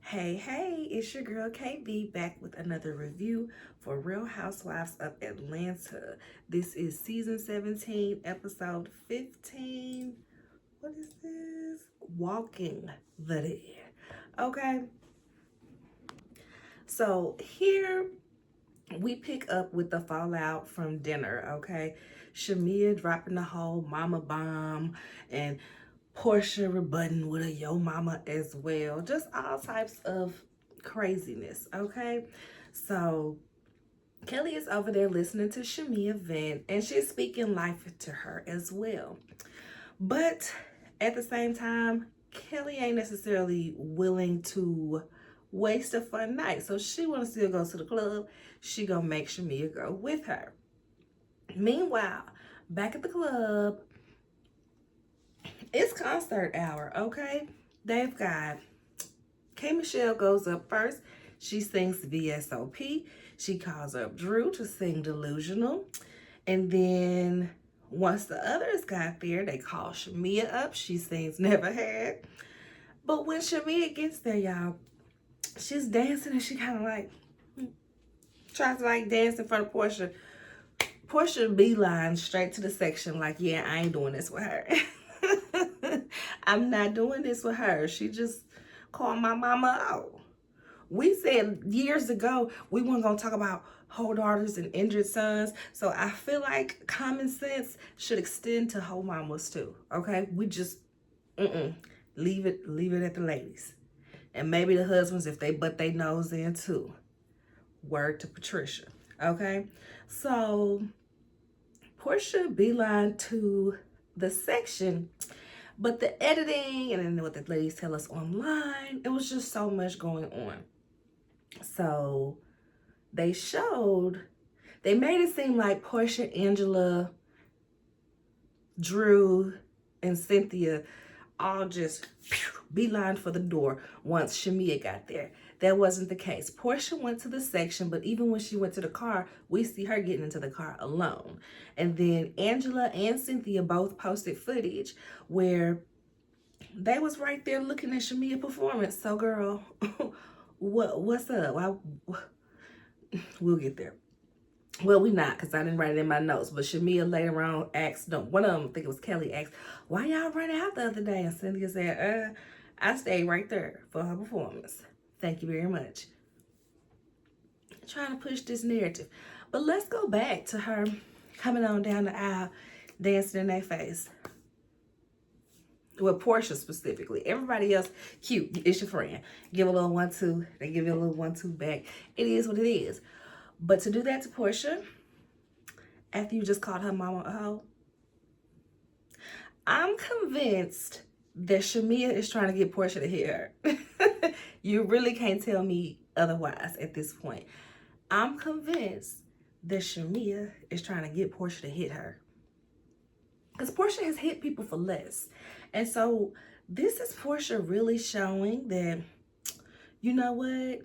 Hey, it's your girl KB back with another review for Real Housewives of Atlanta. This is season 17, episode 15. What is this? Walking the Dead. Okay, so here we pick up with the fallout from dinner. Okay, Shamea dropping the whole mama bomb and Porsha rebutting with a yo mama as well. Just all types of craziness, okay? So Kelly is over there listening to Shamea vent and she's speaking life to her as well. But at the same time, Kelly ain't necessarily willing to waste a fun night. So she wants to still go to the club. She gonna make Shamea go with her. Meanwhile, back at the club, it's concert hour, okay? They've got K. Michelle goes up first. She sings VSOP. She calls up Drew to sing Delusional. And then once the others got there, they call Shamea up. She sings Never Had. But when Shamea gets there, y'all, she's dancing and she kind of like tries to like dance in front of Porsha. Porsha beeline straight to the section like, yeah, I ain't doing this with her. I'm not doing this with her. She just called my mama out. We said years ago we weren't going to talk about whole daughters and injured sons. So I feel like common sense should extend to whole mamas too. Okay? We just leave it at the ladies. And maybe the husbands if they butt their nose in too. Word to Patricia. Okay? So Porsha beeline to the section, but the editing and then what the ladies tell us online, it was just so much going on. So they made it seem like Porsha, Angela, Drew, and Cynthia all just beeline for the door once Shamea got there. That wasn't the case. Porsha went to the section, but even when she went to the car, we see her getting into the car alone. And then Angela and Cynthia both posted footage where they was right there looking at Shamea performance. So girl, what's up? We'll get there. Well, we not, because I didn't write it in my notes. But Shamea later on asked, one of them, I think it was Kelly, asked, why y'all run out the other day? And Cynthia said, I stayed right there for her performance. Thank you very much. Trying to push this narrative. But let's go back to her coming on down the aisle, dancing in their face. Well, Porsha specifically. Everybody else, cute. It's your friend. Give a little 1-2. They give you a little 1-2 back. It is what it is. But to do that to Porsha, after you just called her mama a hoe, I'm convinced that Shamea is trying to get Porsha to hit her. You really can't tell me otherwise at this point. I'm convinced that Shamea is trying to get Porsha to hit her. Because Porsha has hit people for less. And so this is Porsha really showing that, you know what?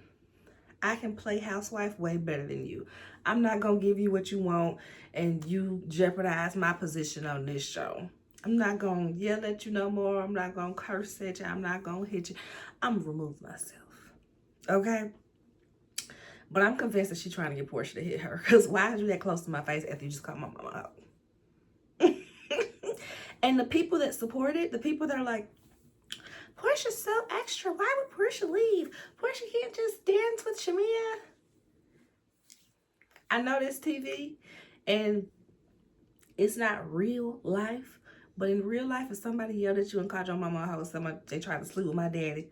I can play housewife way better than you. I'm not going to give you what you want and you jeopardize my position on this show. I'm not going to yell at you no more. I'm not going to curse at you. I'm not going to hit you. I'm going to remove myself. Okay? But I'm convinced that she's trying to get Porsha to hit her. Because why are you that close to my face after you just called my mama out? And the people that support it, the people that are like, Porsha's so extra. Why would Porsha leave? Porsha can't just dance with Shamea. I know this TV and it's not real life. But in real life, if somebody yelled at you and called your mama a hoe, they tried to sleep with my daddy,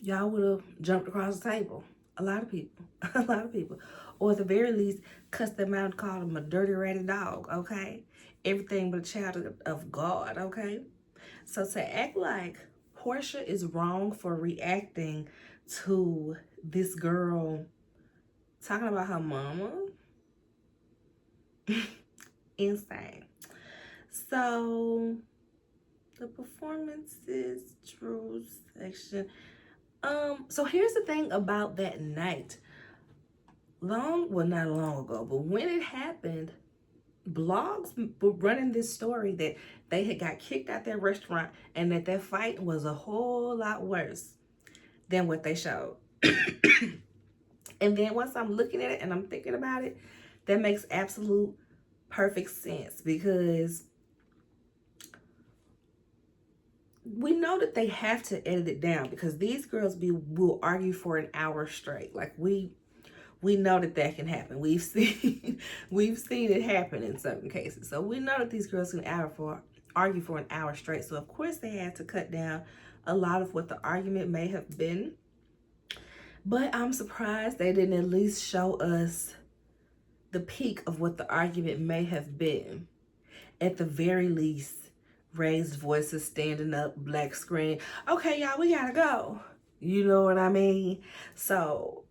y'all would have jumped across the table. A lot of people. A lot of people. Or at the very least, cussed them out and called them a dirty, ratty dog, okay? Everything but a child of God, okay? So to act like Porsha is wrong for reacting to this girl talking about her mama, insane. So the performances, Drew's section. So here's the thing about that night. Not long ago, but when it happened, blogs were running this story that they had got kicked out their restaurant and that fight was a whole lot worse. than what they showed. And then once I'm looking at it and I'm thinking about it, that makes absolute perfect sense, because we know that they have to edit it down, because these girls will argue for an hour straight. Like we know that can happen. We've seen it happen in certain cases. So we know that these girls can argue for an hour straight. So of course they had to cut down a lot of what the argument may have been. But I'm surprised they didn't at least show us the peak of what the argument may have been. At the very least, raised voices, standing up, black screen. Okay, y'all, we gotta go. You know what I mean? So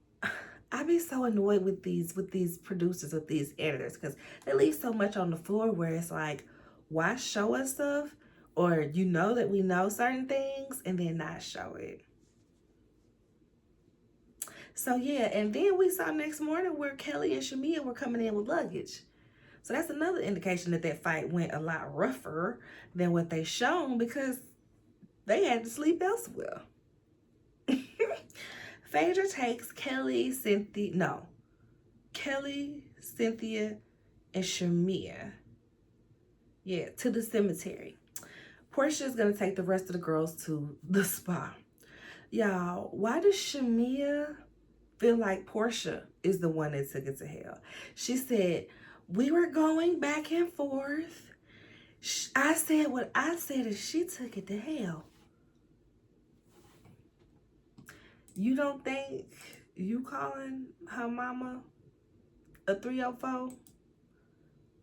I be so annoyed with these producers, with these editors, because they leave so much on the floor where it's like, why show us stuff? Or you know that we know certain things and then not show it. So yeah, and then we saw next morning where Kelly and Shamea were coming in with luggage. So that's another indication that that fight went a lot rougher than what they shown, because they had to sleep elsewhere. Phaedra takes Kelly, Cynthia, and Shamea, to the cemetery. Porsha is going to take the rest of the girls to the spa. Y'all, why does Shamea feel like Porsha is the one that took it to hell? She said, we were going back and forth. I said what I said and she took it to hell. You don't think you calling her mama a 304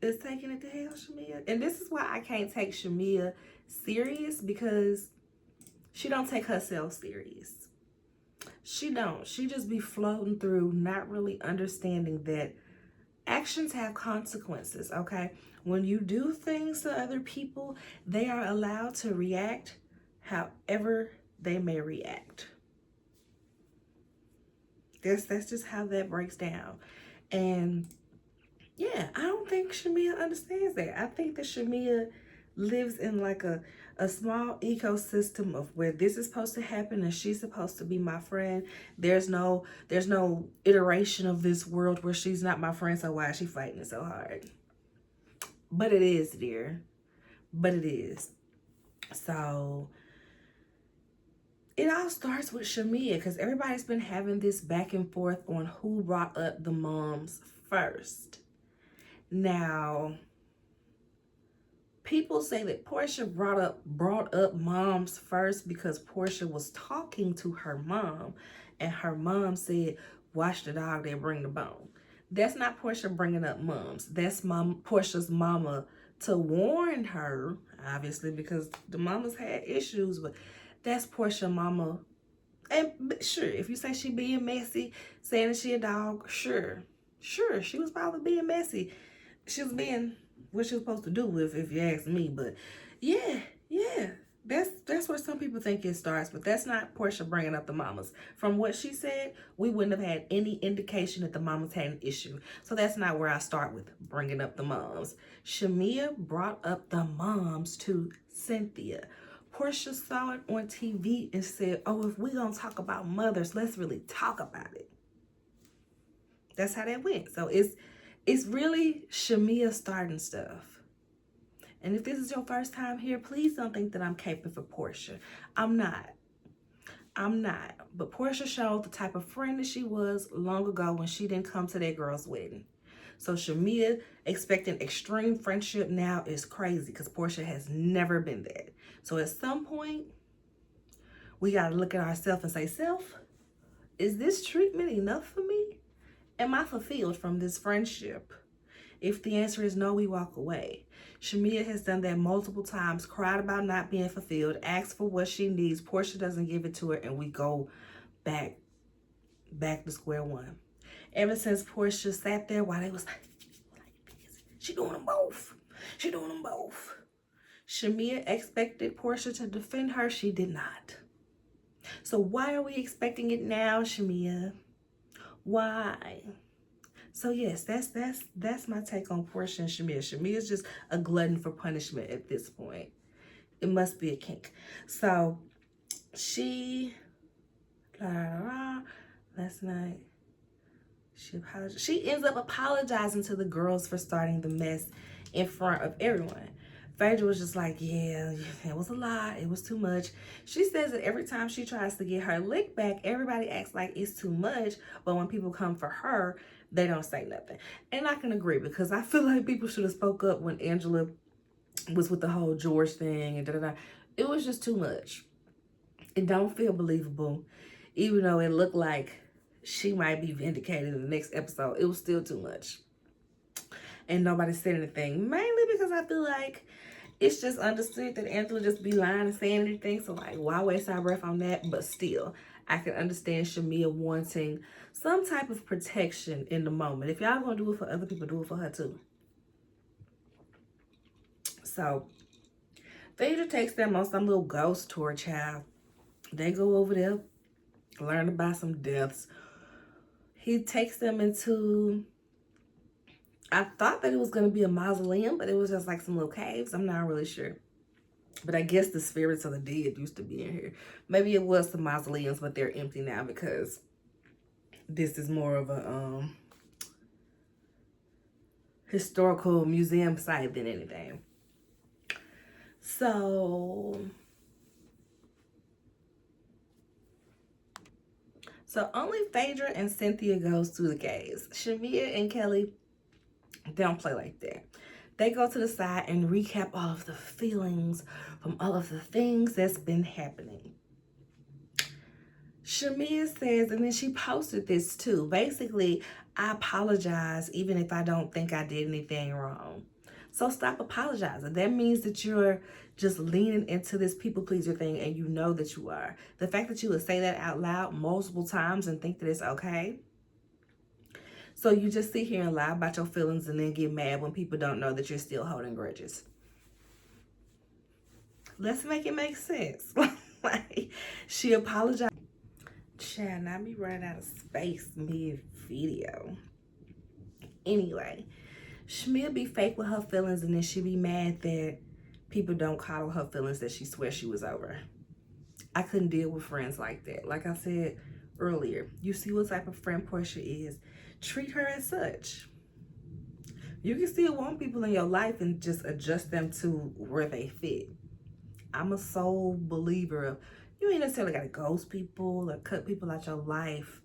is taking it to hell, Shamea? And this is why I can't take Shamea serious, because she don't take herself serious. She don't. She just be floating through, not really understanding that actions have consequences, okay? When you do things to other people, they are allowed to react however they may react. That's just how that breaks down. And yeah, I don't think Shamea understands that. I think that Shamea lives in like a small ecosystem of where this is supposed to happen and she's supposed to be my friend. There's no iteration of this world where she's not my friend, so why is she fighting it so hard? But it is, dear. But it is. So it all starts with Shamea, because everybody's been having this back and forth on who brought up the moms first. Now, people say that Porsha brought up moms first because Porsha was talking to her mom, and her mom said, "Watch the dog, they bring the bone." That's not Porsha bringing up moms. That's Porsha's mama to warn her, obviously, because the mamas had issues, but that's Porsha mama. And sure, if you say she being messy, saying that she a dog, sure, she was probably being messy. She was being what she was supposed to do, if you ask me. But yeah, that's where some people think it starts, but that's not Porsha bringing up the mamas. From what she said, we wouldn't have had any indication that the mamas had an issue. So that's not where I start with bringing up the moms. Shamea brought up the moms to Cynthia. Porsha saw it on TV and said, oh, if we gonna talk about mothers, let's really talk about it. That's how that went. So it's really Shamea starting stuff. And if this is your first time here, please don't think that I'm caping for Porsha. I'm not. But Porsha showed the type of friend that she was long ago when she didn't come to that girl's wedding. So Shamea expecting extreme friendship now is crazy, because Porsha has never been that. So at some point, we got to look at ourselves and say, self, is this treatment enough for me? Am I fulfilled from this friendship? If the answer is no, we walk away. Shamea has done that multiple times, cried about not being fulfilled, asked for what she needs. Porsha doesn't give it to her, and we go back to square one. Ever since Porsha sat there while they was like, she doing them both. Shamea expected Porsha to defend her. She did not. So why are we expecting it now, Shamea? Why? So yes, that's my take on Porsha and Shamea. Shamea is just a glutton for punishment at this point. It must be a kink. So she Blah, blah, blah. Last night, she apologized. She ends up apologizing to the girls for starting the mess in front of everyone. Phaedra was just like, yeah, it was a lot. It was too much. She says that every time she tries to get her lick back, everybody acts like it's too much. But when people come for her, they don't say nothing. And I can agree, because I feel like people should have spoke up when Angela was with the whole George thing and da-da-da. It was just too much. It don't feel believable. Even though it looked like she might be vindicated in the next episode, it was still too much. And nobody said anything. Mainly because I feel like it's just understood that Angela just be lying and saying anything. So, like, why waste our breath on that? But still, I can understand Shamea wanting some type of protection in the moment. If y'all gonna do it for other people, do it for her too. So, Phaedra takes them on some little ghost tour, child. They go over there, learn about some deaths. He takes them into, I thought that it was going to be a mausoleum, but it was just like some little caves. I'm not really sure. But I guess the spirits of the dead used to be in here. Maybe it was some mausoleums, but they're empty now because this is more of a historical museum site than anything. So only Phaedra and Cynthia goes to the caves. Shamea and Kelly don't play like that. They go to the side and recap all of the feelings from all of the things that's been happening. Shamea says, and then she posted this too, basically, I apologize even if I don't think I did anything wrong. So stop apologizing. That means that you're just leaning into this people pleaser thing, and you know that you are. The fact that you would say that out loud multiple times and think that it's okay. So you just sit here and lie about your feelings and then get mad when people don't know that you're still holding grudges. Let's make it make sense. Like, she apologized. Child, not be running out of space mid-video. Anyway, Shamea be fake with her feelings, and then she be mad that people don't coddle her feelings that she swears she was over. I couldn't deal with friends like that. Like I said earlier, you see what type of friend Porsha is. Treat her as such. You can still want people in your life and just adjust them to where they fit. I'm a sole believer of, you ain't necessarily got to ghost people or cut people out your life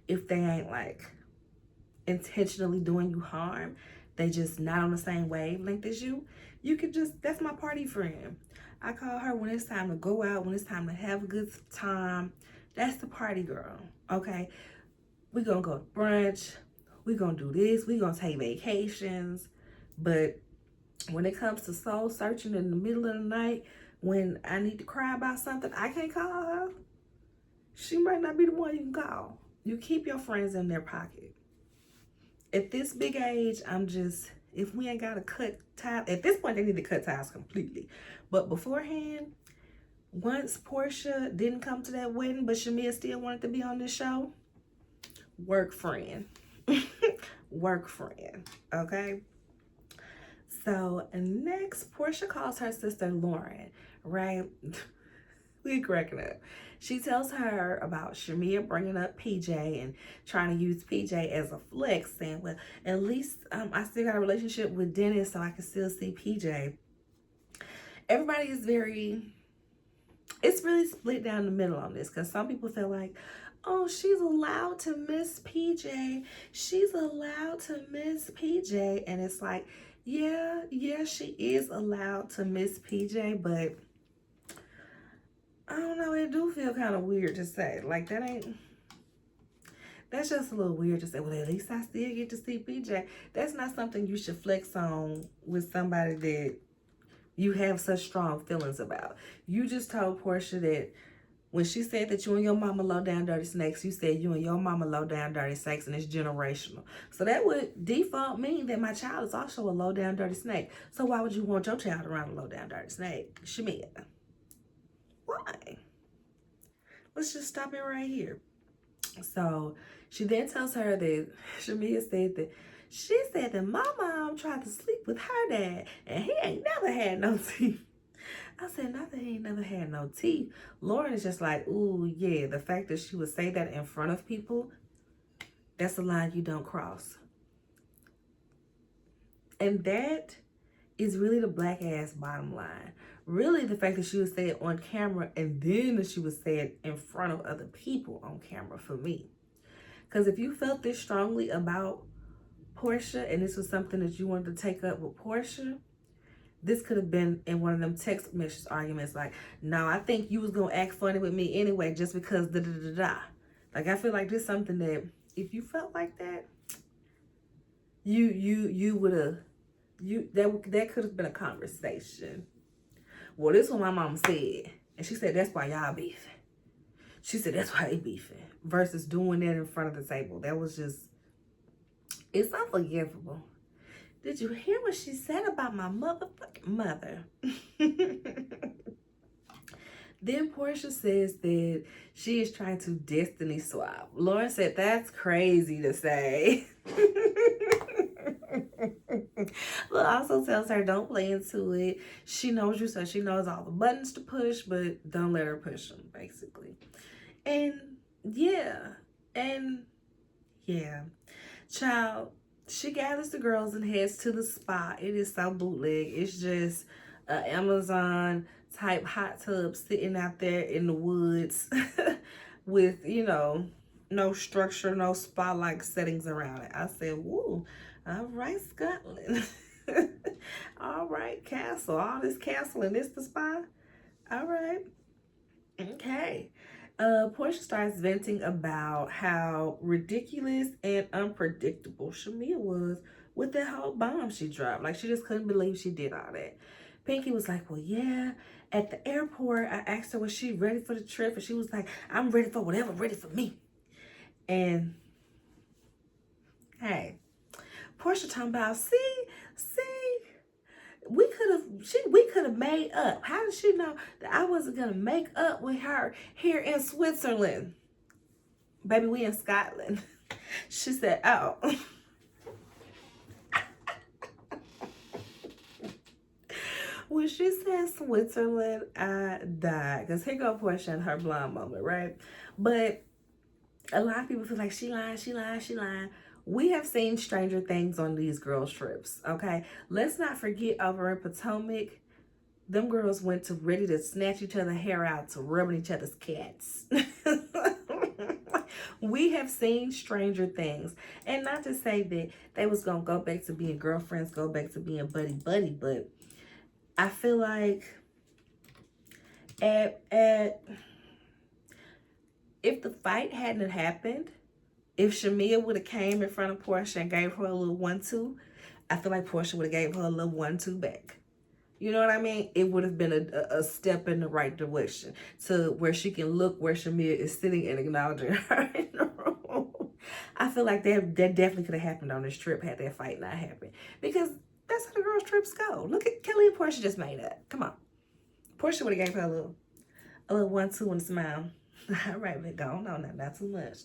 if they ain't like intentionally doing you harm. They just not on the same wavelength as you. You could just, that's my party friend. I call her when it's time to go out, when it's time to have a good time. That's the party girl, okay? We're going to go to brunch. We're going to do this. We're going to take vacations. But when it comes to soul searching in the middle of the night, when I need to cry about something, I can't call her. She might not be the one you can call. You keep your friends in their pocket. At this big age, I'm just, if we ain't got to cut ties, at this point, they need to cut ties completely. But beforehand, once Porsha didn't come to that wedding, but Shamea still wanted to be on this show, work friend. Work friend, okay? So next, Porsha calls her sister Lauren, right? We cracking up. She tells her about Shamea bringing up PJ and trying to use PJ as a flex, saying, well, at least I still got a relationship with Dennis, so I can still see PJ. Everybody is it's really split down the middle on this, because some people feel like, oh, she's allowed to miss PJ. She's allowed to miss PJ. And it's like, yeah, she is allowed to miss PJ, but I don't know, it do feel kind of weird to say. Like, that's just a little weird to say, well, at least I still get to see PJ. That's not something you should flex on with somebody that you have such strong feelings about. You just told Porsha that when she said that you and your mama low down dirty snakes, you said you and your mama low down dirty snakes, and it's generational. So that would default mean that my child is also a low down dirty snake. So why would you want your child around a low down dirty snake? Shamea. Why? Let's just stop it right here. So she then tells her that Shamea said that she said that my mom tried to sleep with her dad and he ain't never had no teeth. I said, not that he ain't never had no teeth. Lauren is just like, ooh, yeah, the fact that she would say that in front of people, that's a line you don't cross. And that is really the black ass bottom line. Really, the fact that she would say it on camera and then that she would say it in front of other people on camera for me. Because if you felt this strongly about Porsha and this was something that you wanted to take up with Porsha, this could have been in one of them text message arguments like, no, I think you was going to act funny with me anyway just because da-da-da-da. Like, I feel like this is something that if you felt like that, you would have, that could have been a conversation. Well, this is what my mom said. And she said, that's why y'all beefing. She said, that's why they beefing. Versus doing that in front of the table. That was just, it's unforgivable. Did you hear what she said about my motherfucking mother? Then Porsha says that she is trying to destiny swap. Lauren said, that's crazy to say. But also tells her, don't play into it. She knows you, so she knows all the buttons to push, but don't let her push them, basically. And yeah. Child, she gathers the girls and heads to the spa. It is so bootleg. It's just an Amazon type hot tub sitting out there in the woods with, you know, no structure, no spa-like settings around it. I said, woo, all right, Scotland. All right, castle. All this castle and this the spa? All right. Okay. Porsha starts venting about how ridiculous and unpredictable Shamea was with that whole bomb she dropped. Like, she just couldn't believe she did all that. Pinky was like, well, yeah, at the airport, I asked her, was she ready for the trip? And she was like, I'm ready for whatever, ready for me. And, hey, Porsha talking about, see, we could have made up. How did she know that I wasn't gonna make up with her here in Switzerland? Baby, we in Scotland. She said, oh. When she said Switzerland, I died. Because here go Porsha and her blonde moment, right? But a lot of people feel like she lying. We have seen stranger things on these girls' trips, okay? Let's not forget over in Potomac, them girls went to ready to snatch each other's hair out to rubbing each other's cats. We have seen stranger things. And not to say that they was going to go back to being girlfriends, go back to being buddy-buddy, but I feel like if the fight hadn't happened, if Shamea would have came in front of Porsha and gave her a little 1-2, I feel like Porsha would have gave her a little 1-2 back. You know what I mean? It would have been a step in the right direction to where she can look where Shamea is sitting and acknowledging her in the room. I feel like that definitely could have happened on this trip had that fight not happened. Because that's how the girls' trips go. Look at Kelly and Porsha just made up. Come on. Porsha would have gave her a little 1-2 and a smile. All right, but go on, not too much.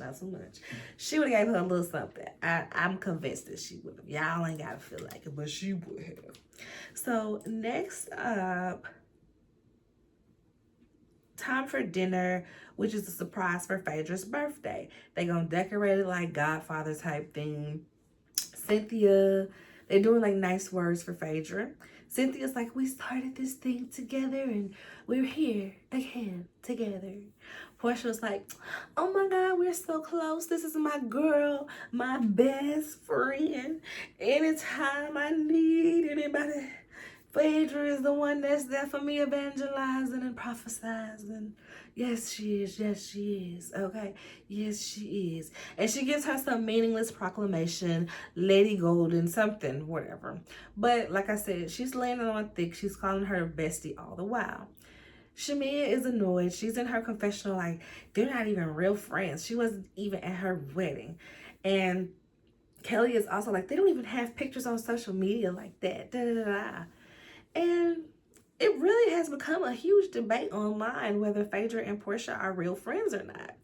She would have gave her a little something. I'm convinced that she would have. Y'all ain't gotta feel like it, but she would have. So next up, time for dinner, which is a surprise for Phaedra's birthday. They gonna decorate it like Godfather type theme. Cynthia, they're doing like nice words for Phaedra. Cynthia's like, we started this thing together and we're here again together. Porsha was like, oh my God, we're so close. This is my girl, my best friend. Anytime I need anybody, Phaedra is the one that's there for me, evangelizing and prophesizing. Yes, she is. Yes, she is. Okay. Yes, she is. And she gives her some meaningless proclamation, Lady Golden, something, whatever. But like I said, she's landing on thick. She's calling her bestie all the while. Shamea is annoyed. She's in her confessional like, they're not even real friends. She wasn't even at her wedding. And Kelly is also like, they don't even have pictures on social media like that. Da, da, da, da. And it really has become a huge debate online whether Phaedra and Porsha are real friends or not.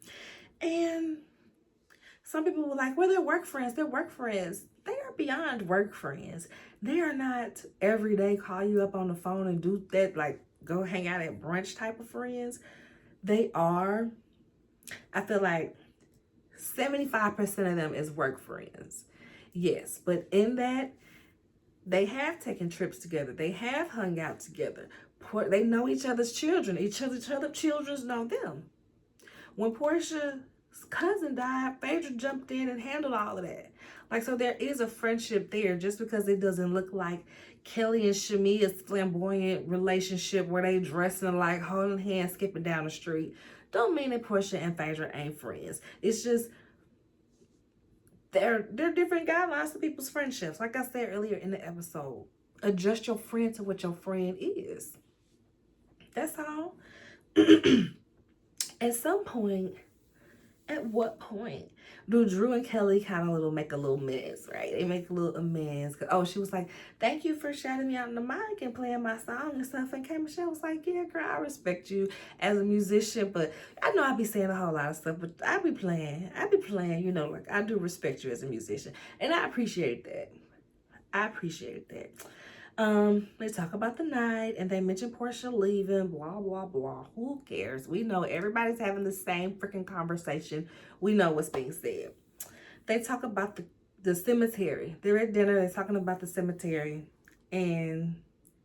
And some people were like, well, they're work friends. They're work friends. They are beyond work friends. They are not every day call you up on the phone and do that like go hang out at brunch type of friends. They are, I feel like 75% of them is work friends. Yes, but in that, they have taken trips together. They have hung out together. They know each other's children. Each other's children know them. When Porsha's cousin died, Phaedra jumped in and handled all of that. Like, so there is a friendship there, just because it doesn't look like Kelly and Shamea's flamboyant relationship where they dressing alike, holding hands, skipping down the street. Don't mean that Porsha and Phaedra ain't friends. It's just they're different guidelines to people's friendships. Like I said earlier in the episode, adjust your friend to what your friend is. That's all. At what point do Drew and Kelly kind of make a little mess, right? They make a little amends. Oh, she was like, thank you for shouting me out in the mic and playing my song and stuff. And K. Michelle was like, yeah, girl, I respect you as a musician, but I know I be saying a whole lot of stuff, but I be playing, you know, like I do respect you as a musician. And I appreciate that. They talk about the night and they mention Porsha leaving, blah, blah, blah. Who cares? We know everybody's having the same freaking conversation. We know what's being said. They talk about the cemetery. They're at dinner. They're talking about the cemetery. And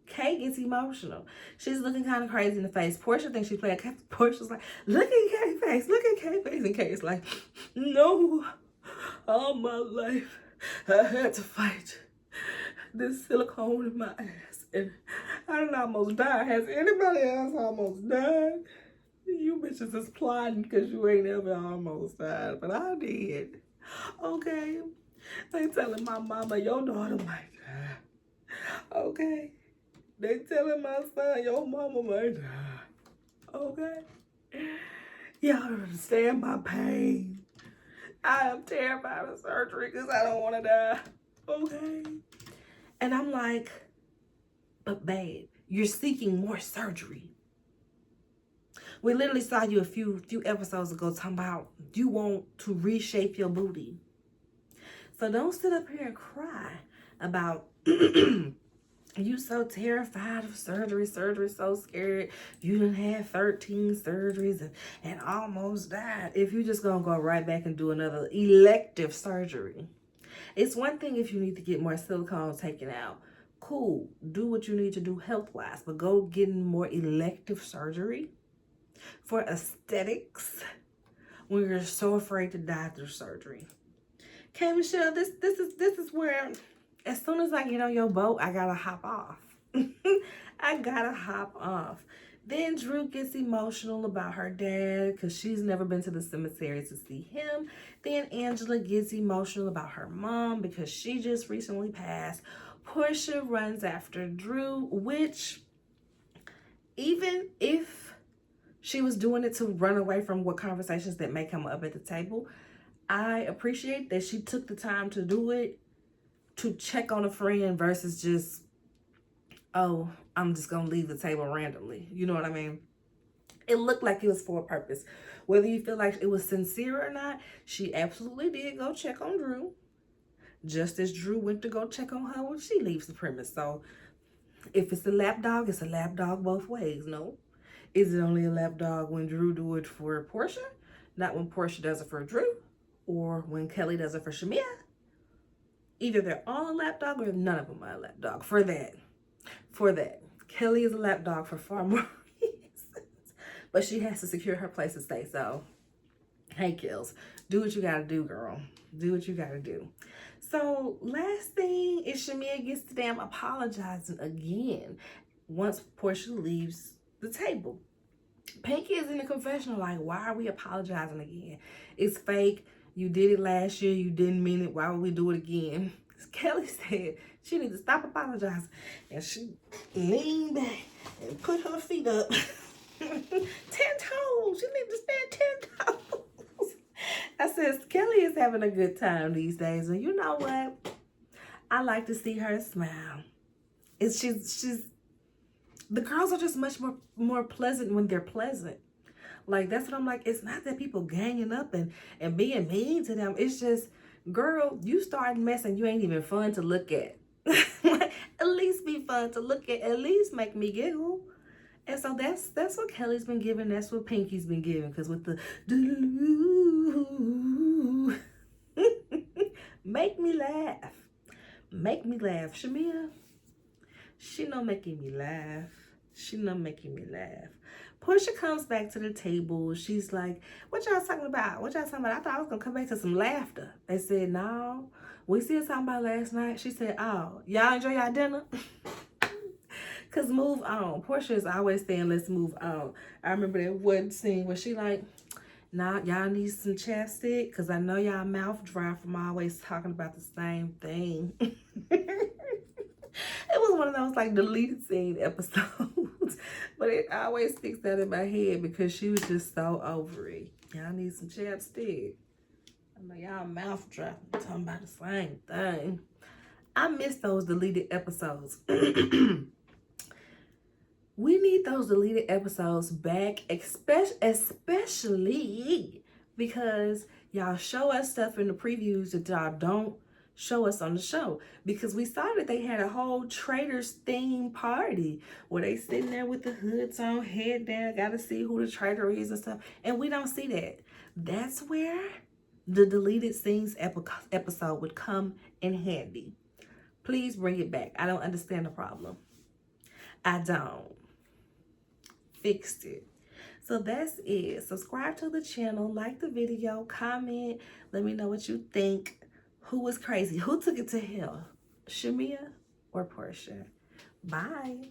Kay gets emotional. She's looking kind of crazy in the face. Porsha thinks she's playing. Porsha's like, look at Kay's face. Look at Kay's face. And Kay's like, no, all my life I had to fight this silicone in my ass, and I done almost died. Has anybody else almost died? You bitches is plotting because you ain't ever almost died, but I did. Okay, they telling my mama your daughter might die. Okay, they telling my son your mama might die. Okay, y'all don't understand my pain. I am terrified of surgery because I don't want to die. Okay. And I'm like, but babe, you're seeking more surgery. We literally saw you a few episodes ago talking about you want to reshape your booty. So don't sit up here and cry about you so terrified of surgery, so scared. You done had 13 surgeries and almost died. If you're just gonna go right back and do another elective surgery. It's one thing if you need to get more silicone taken out. Cool. Do what you need to do health-wise. But go getting more elective surgery for aesthetics when you're so afraid to die through surgery. Okay, Michelle, this is where as soon as I get on your boat, I gotta hop off. I gotta hop off. Then Drew gets emotional about her dad because she's never been to the cemetery to see him. Then Angela gets emotional about her mom because she just recently passed. Porsha runs after Drew, which even if she was doing it to run away from what conversations that may come up at the table, I appreciate that she took the time to do it, to check on a friend versus just, oh, I'm just going to leave the table randomly. You know what I mean? It looked like it was for a purpose. Whether you feel like it was sincere or not, she absolutely did go check on Drew. Just as Drew went to go check on her when she leaves the premise. So if it's a lapdog, it's a lapdog both ways. No. Is it only a lapdog when Drew do it for Porsha? Not when Porsha does it for Drew or when Kelly does it for Shamea. Either they're all a lapdog or none of them are a lapdog. For that. Kelly is a lapdog for far more reasons. But she has to secure her place to stay. So, hey, Kills, do what you gotta do, girl. Do what you gotta do. So, last thing is Shamea gets to damn apologizing again once Porsha leaves the table. Pinky is in the confessional like, why are we apologizing again? It's fake. You did it last year. You didn't mean it. Why would we do it again? Kelly said she needs to stop apologizing. And she leaned back and put her feet up. 10 toes. She needs to stand 10 toes. I said, Kelly is having a good time these days. And you know what? I like to see her smile. She's the girls are just much more pleasant when they're pleasant. Like, that's what I'm like. It's not that people ganging up and being mean to them. It's just, girl, you start messing, you ain't even fun to look at. At least be fun to look at. At least make me giggle. And so that's what Kelly's been giving. That's what Pinky's been giving. Because with the make me laugh. Make me laugh. Shamea, she not making me laugh. She not making me laugh. Porsha comes back to the table. She's like, what y'all talking about? What y'all talking about? I thought I was going to come back to some laughter. They said, no. We still talking about last night. She said, oh, y'all enjoy y'all dinner? Because move on. Porsha is always saying, let's move on. I remember that one scene where she like, nah, y'all need some chapstick because I know y'all mouth dry from always talking about the same thing. It was one of those like deleted scene episodes, but it always sticks out in my head because she was just so over it. Y'all need some chapstick. I know y'all mouth dry talking about the same thing. I miss those deleted episodes. We need those deleted episodes back, especially because y'all show us stuff in the previews that y'all don't show us on the show. Because we saw that they had a whole Traitors theme party where they sitting there with the hoods on, head down, gotta see who the traitor is and stuff. And we don't see that. That's where the deleted scenes episode would come in handy. Please bring it back. I don't understand the problem. I don't. Fixed it. So that's it. Subscribe to the channel, like the video, comment, let me know what you think. Who was crazy? Who took it to hell? Shamea or Porsha? Bye.